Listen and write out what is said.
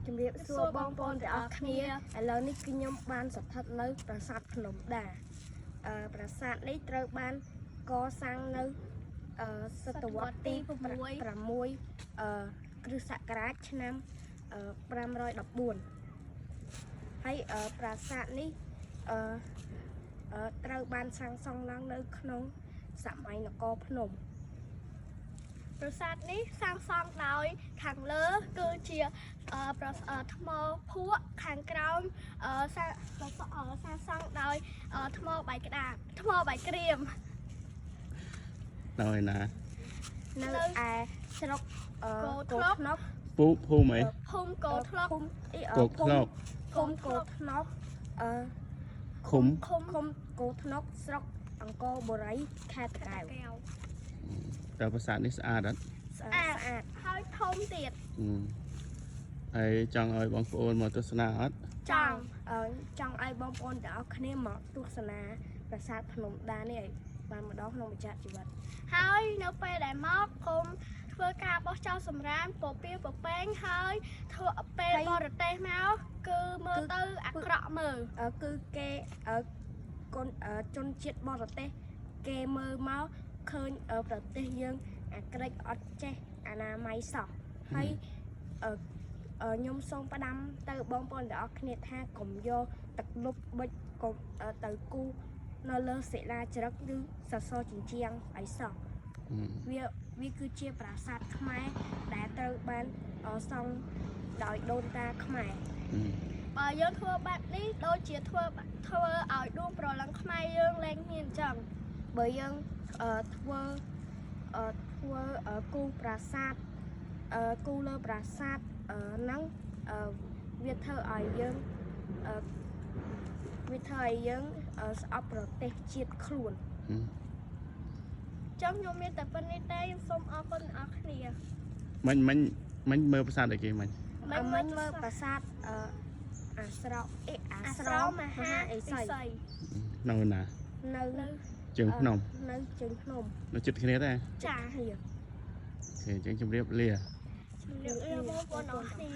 ជំរាបសួរបងប្អូនទាំងអស់គ្នាឥឡូវនេះគឺខ្ញុំបានស្ថិតនៅប្រាសាទភ្នំដាប្រាសាទនេះត្រូវបានកសាងនៅសតវត្សទី6គ្រិស្តសករាជឆ្នាំ514ហើយប្រាសាទនេះត្រូវបានសាងសង់ឡើងនៅក្នុងសម័យនគរភ្នំប្រាសាទនេះសាងសង់ដោយខាងលើគឺជាថ្មភក់ខាងក្រោមសាងសង់ដោយថ្មបាយក្តារថ្មបាយក្រៀមនៅឯណានៅឯស្រុកគោថ្នប់ភូមិអីភូមិគោថ្នប់ភូមិគោថ្នប់ឃុំគោថ្នប់ស្រុកអង្គរបូរីខេត្តតាកែវតើប្រាសាទនេះស្អាតអត់ស្អាតហើយធំទៀតហើយចង់ឲ្យបងប្អូនមកទស្សនាអត់ចង់ឲ្យបងប្អូនទាំងអស់គ្នាមកទស្សនាប្រាសាទភ្នំដានេះឲ្យបានម្ដងក្នុងម្ចាស់ជីវិតហើយនៅពេលដែលមកគុំធ្វើការបោះចោលសម្រាមពពាពពេងហើយធ្វើពេលបរទេសមកគឺមើលទៅអាក្រក់មើលគឺគេជនជាតិបរទេសគេមើលមកឃើញប្រទេសយើងអាក្រិចអត់ចេះអនាម័យសោះហើយខ្ញុំសូមផ្ដាំទៅបងប្អូនទាំងអស់គ្នាថាកុំយកទឹកលុបបិចកុំទៅគូនៅលើសិលាចារឹកឬសសរជញ្ជាំងអីសោះវាគឺជាប្រាសាទខ្មែរដែលត្រូវបានសង់ដោយដូនតាខ្មែរបើយើងធ្វើបែបនេះដូចជាធ្វើឲ្យដួងប្រឡឹងខ្មែរយើងលែងមានអញ្ចឹងបើយើងធ្វើគូប្រាសាទគូលើប្រាសាទហ្នឹងវាធ្វើឲ្យយើងស្អប់ប្រទេសជាតិខ្លួនចឹងខ្ញុំមានតែប៉ុណ្្នេះទេខ្ញុំសូមអរគុណអ្នកគ្នាមិញមើលប្រាសាទអីគេមិញមើលប្រាសាទអាស្រោមហាអេសីនៅណានៅជើងភ្នំនៅជើងភ្នំនៅជិតគ្នាទេចាហៀអូខេអញ្ចឹងជម្រាបលាបងប្អូនអរគ្នា